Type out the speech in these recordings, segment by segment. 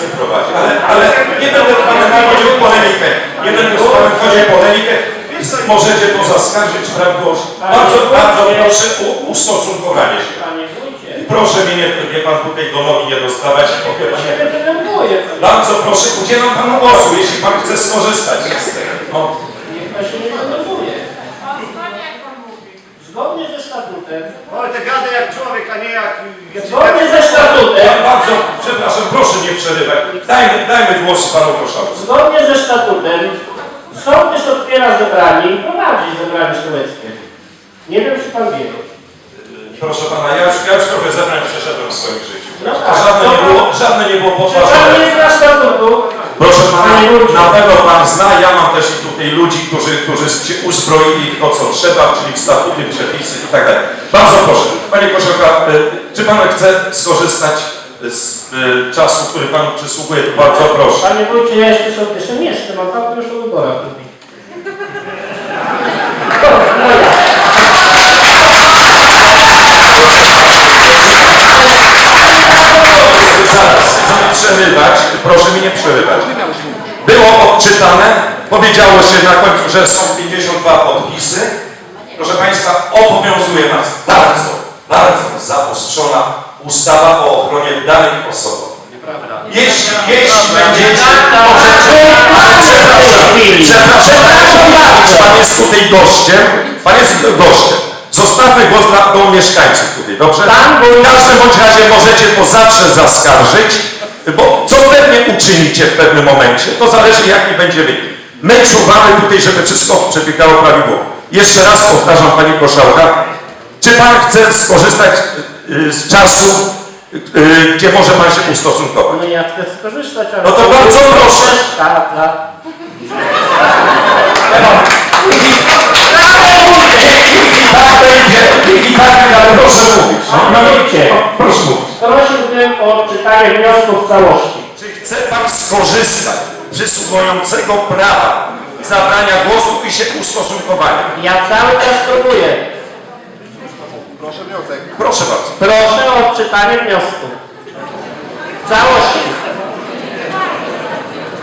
nie prowadzi. Ale nie będę z panem wchodził w polemikę. Nie będę z panem wchodził w polemikę. Możecie to zaskarżyć, prawda? Bardzo proszę o ustosunkowanie się. Proszę mnie nie pan tutaj do nogi nie dostawać. Bardzo proszę, udzielam panu głosu, jeśli pan chce skorzystać z tego. No. Niech pan się nie denerwuje. Zgodnie ze statutem. Ale te gady jak człowiek, a nie jak... Zgodnie ze statutem. Bardzo przepraszam, proszę nie przerywać. Dajmy głos panu Koszałce. Zgodnie ze statutem sołtys otwiera zebranie i prowadzi zebranie sołeckie. Nie wiem, czy pan wie. Proszę pana, ja już trochę zebrań przeszedłem w swoim życiu. No tak, Żadne nie było Czy pan podważone. nie zna statutu? Proszę pana, na pewno pan zna, ja mam też i tutaj ludzi, którzy się uzbroili w to, co trzeba, czyli w statuty, przepisy i tak dalej. Bardzo proszę. Panie Koszałka, czy pan chce skorzystać z czasu, który panu przysługuje? To bardzo proszę. Panie wójcie, ja jeszcze sołtysem jestem, a pan już o wyborach mówi. Przerywać, proszę mi nie przerywać. Było odczytane, powiedziało się na końcu, że są 52 podpisy. Proszę Państwa, obowiązuje nas bardzo zaostrzona ustawa o ochronie danych osobowych. Jeśli będziecie... Przepraszam, pan jest tutaj gościem. Zostawmy głos do mieszkańców tutaj, dobrze? W każdym bądź razie możecie to zawsze zaskarżyć, bo co pewnie uczynicie w pewnym momencie, to zależy jaki będzie wynik. My czuwamy tutaj, żeby wszystko przebiegało prawidłowo. Jeszcze raz powtarzam, Pani Koszałka, czy Pan chce skorzystać z czasu, gdzie może Pan się ustosunkować? No ja chcę skorzystać, ale... No to bardzo proszę. I tak, ale proszę mówić. Proszę mówić. Prosiłbym o odczytanie wniosku w całości. Czy chce Pan skorzystać z przysługującego prawa zabrania głosu i się ustosunkowania? Ja cały czas próbuję. Proszę wniosek. Proszę bardzo. Proszę o odczytanie wniosku. W całości.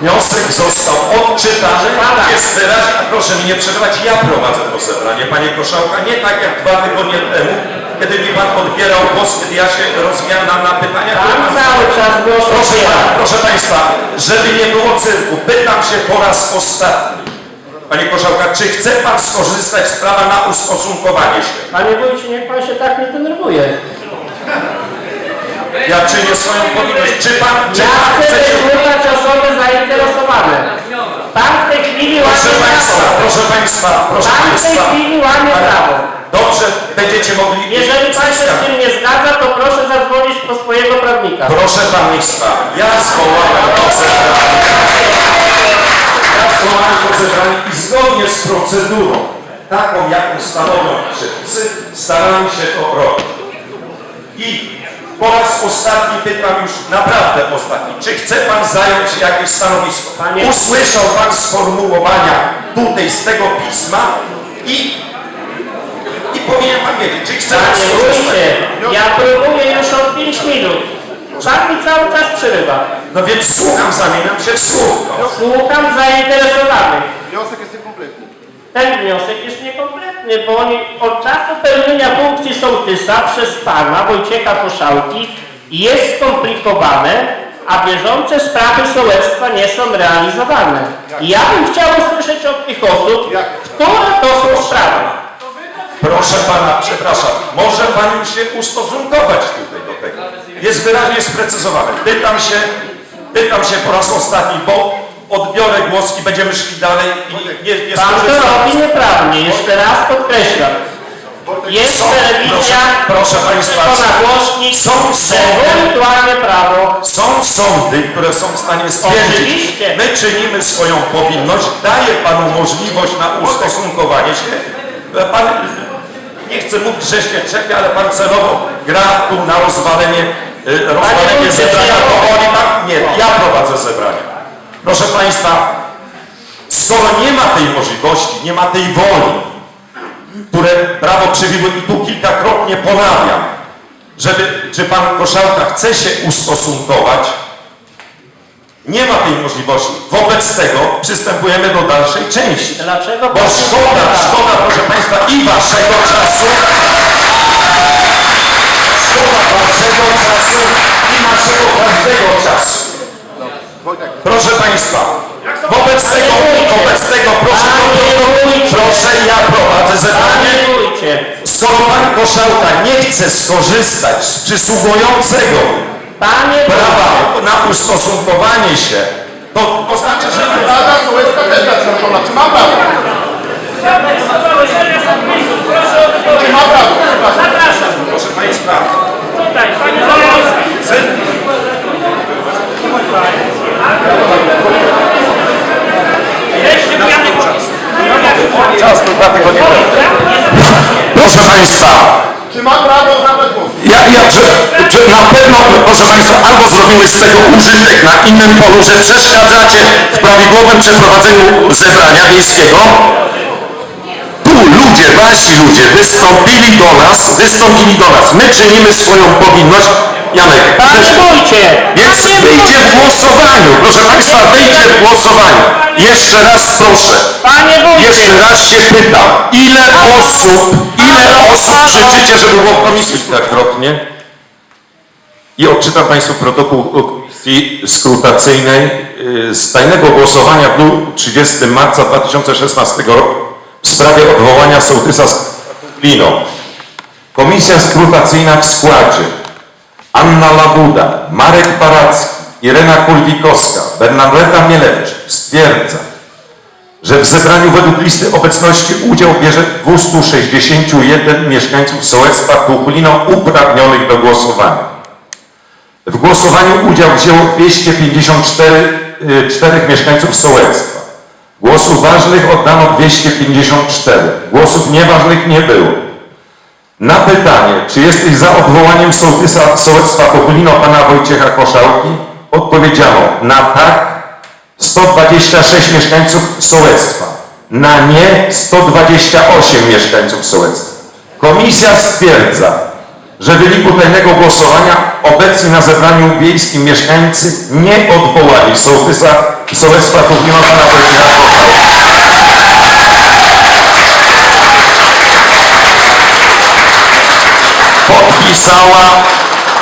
Wniosek został odczytany. Jest wyraźnie, proszę mi nie przerywać, ja prowadzę to zebranie, Panie Koszałka, nie tak jak 2 tygodnie temu, kiedy mi Pan odbierał głos, kiedy ja się rozwijam na pytania. Pan cały czas głos odbiera. Proszę Państwa, żeby nie było cyrku, pytam się po raz ostatni. Panie Koszałka, czy chce Pan skorzystać z prawa na ustosunkowanie się? Panie wójcie, niech Pan się tak nie denerwuje. Ja czynię swoją powinność. Czy Pan Ja chcę chce się... wysłuchać osoby zainteresowane. Pan w tej chwili Proszę łamie Państwa, prawo. proszę Państwa, proszę Pan w tej Państwa. chwili łamie prawo. Dobrze, będziecie mogli... Jeżeli Pan się z tym nie zgadza, to proszę zadzwonić po swojego prawnika. Proszę Państwa, ja zwołałem to zebranie. I zgodnie z procedurą, taką jaką stanowią przepisy, staramy się to robić. I po raz ostatni pytam już, naprawdę ostatni, czy chce Pan zająć jakieś stanowisko? Usłyszał Pan sformułowania tutaj z tego pisma i powinien Pan wiedzieć, czy chce Pan Panie wójcie, ja próbuję już od 5 minut. Pan mi cały czas przerywa. No więc słucham, zamieniam się w słuch. No. Słucham zainteresowanych. Wniosek jest niekompletny. Ten wniosek jest niekompletny, bo od czasu pełnienia funkcji sołtysa przez Pana Wojciecha Koszałki jest skomplikowane, a bieżące sprawy sołectwa nie są realizowane. I ja bym chciał usłyszeć od tych osób, które to są sprawy. Proszę Pana, przepraszam, może Pan już się ustosunkować tutaj do tego. Jest wyraźnie sprecyzowane. Pytam się po raz ostatni, bo odbiorę głos i będziemy szli dalej i nie Pan to skorzystamy. robi nieprawnie, jeszcze raz podkreślam. Jest telewizja, proszę Państwa, nagłośnik, ewentualnie prawo. Są sądy, które są w stanie stwierdzić, Oczywiście. my czynimy swoją powinność, daję Panu możliwość na ustosunkowanie się. Pan, nie chcę mówić, że się czepia, ale Pan celowo gra tu na rozwalenie zebrania. Nie, ja prowadzę zebrania. Proszę Państwa, skoro nie ma tej możliwości, nie ma tej woli, które prawo przewiduje i tu kilkakrotnie ponawiam, czy Pan Koszałka chce się ustosunkować, Nie ma tej możliwości. Wobec tego przystępujemy do dalszej części. Dlaczego? Bo szkoda, proszę Państwa, i Waszego czasu, i naszego każdego czasu. Wojtek, Proszę Państwa, wobec tego proszę, ja prowadzę zebranie. Panie Skoro Pan Koszałka nie chce skorzystać z przysługującego prawa na ustosunkowanie się, to znaczy, że... Rada Sołecka też zaznaczona. Czy ma prawo? Czy ma prawo? Zapraszam. Proszę Państwa, Tutaj, panie Zaborski. Weźcie pijany czas był 2 tygodnie temu. Proszę Państwa, Czy ma prawo zabrać głos? na pewno, proszę Państwa, albo zrobimy z tego użytek na innym polu, że przeszkadzacie w prawidłowym przeprowadzeniu zebrania wiejskiego. Tu ludzie, wasi ludzie wystąpili do nas. My czynimy swoją powinność. Janek, Panie wójcie! więc wyjdzie w głosowaniu. Proszę Państwa, wyjdzie w głosowaniu. Jeszcze raz proszę. Panie wójcie! Jeszcze raz się pytam, ile osób życzycie, żeby było w komisji wielokrotnie? I odczytam Państwu protokół komisji skrutacyjnej z tajnego głosowania w dniu 30 marca 2016 roku w sprawie odwołania sołtysa Lino. Komisja skrutacyjna w składzie Anna Labuda, Marek Paracki, Irena Kulwikowska, Bernadeta Mielewczyk stwierdza, że w zebraniu według listy obecności udział bierze 261 mieszkańców sołectwa Tuchlino uprawnionych do głosowania. W głosowaniu udział wzięło 254 mieszkańców sołectwa. Głosów ważnych oddano 254. Głosów nieważnych nie było. Na pytanie, czy jesteś za odwołaniem sołtysa sołectwa Tuchlino pana Wojciecha Koszałki, odpowiedziano na tak 126 mieszkańców sołectwa, na nie 128 mieszkańców sołectwa. Komisja stwierdza, że w wyniku tajnego głosowania obecni na zebraniu wiejskim mieszkańcy nie odwołali sołtysa sołectwa Tuchlino pana Wojciecha Koszałki.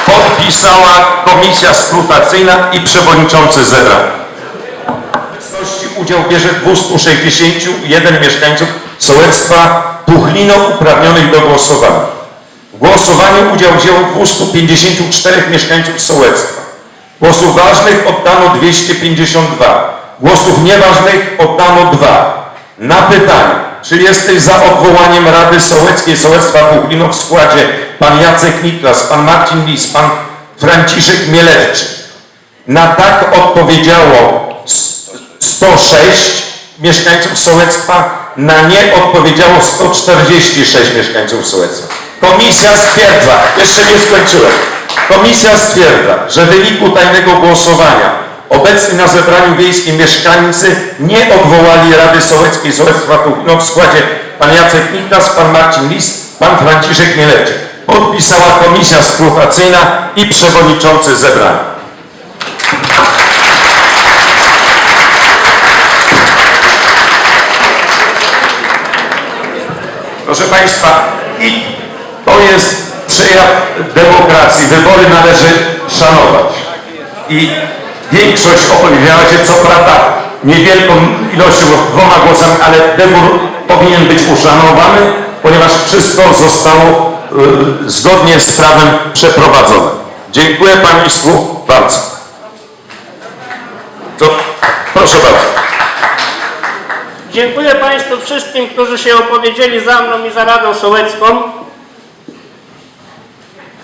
Podpisała komisja skrutacyjna i przewodniczący zebrania. W obecności udział bierze 261 mieszkańców sołectwa Tuchlino uprawnionych do głosowania. W głosowaniu udział wzięło 254 mieszkańców sołectwa. Głosów ważnych oddano 252. Głosów nieważnych oddano 2. Na pytanie, czy jesteś za odwołaniem Rady Sołeckiej Sołectwa Tuchlino w składzie pan Jacek Niklas, pan Marcin Lis, pan Franciszek Mielewczyk. Na tak odpowiedziało 106 mieszkańców sołectwa, na nie odpowiedziało 146 mieszkańców sołectwa. Komisja stwierdza, jeszcze nie skończyłem, komisja stwierdza, że w wyniku tajnego głosowania obecni na zebraniu wiejskim mieszkańcy nie odwołali Rady Sołeckiej Sołectwa Tuchlino w składzie pan Jacek Niklas, pan Marcin Lis, pan Franciszek Mielewczyk. Podpisała komisja skrutacyjna i przewodniczący zebrania. Proszę Państwa, i to jest przejaw demokracji. Wybory należy szanować. I większość opowiedziała się, co prawda, niewielką ilością, 2 głosami, ale wybór powinien być uszanowany, ponieważ wszystko zostało zgodnie z prawem przeprowadzone. Dziękuję Państwu bardzo. Proszę bardzo. Dziękuję Państwu wszystkim, którzy się opowiedzieli za mną i za Radą Sołecką,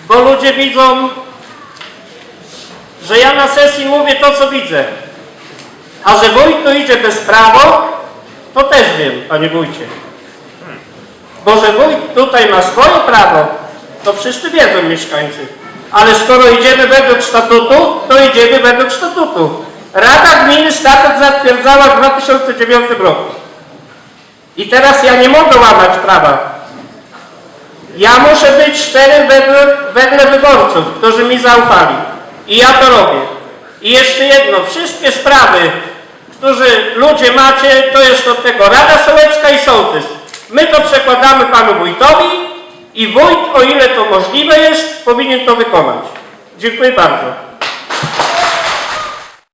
bo ludzie widzą, że ja na sesji mówię to, co widzę. A że wójt tu idzie bez prawa, to też wiem, panie wójcie. Bo że wójt tutaj ma swoje prawo, to wszyscy wiedzą mieszkańcy. Ale skoro idziemy według statutu, to idziemy według statutu. Rada Gminy statut zatwierdzała w 2009 roku. I teraz ja nie mogę łamać prawa. Ja muszę być szczery wedle wyborców, którzy mi zaufali. I ja to robię. I jeszcze jedno, wszystkie sprawy, którzy ludzie macie, to jest od tego Rada Sołecka i Sołtys. My to przekładamy panu wójtowi i wójt, o ile to możliwe jest, powinien to wykonać. Dziękuję bardzo.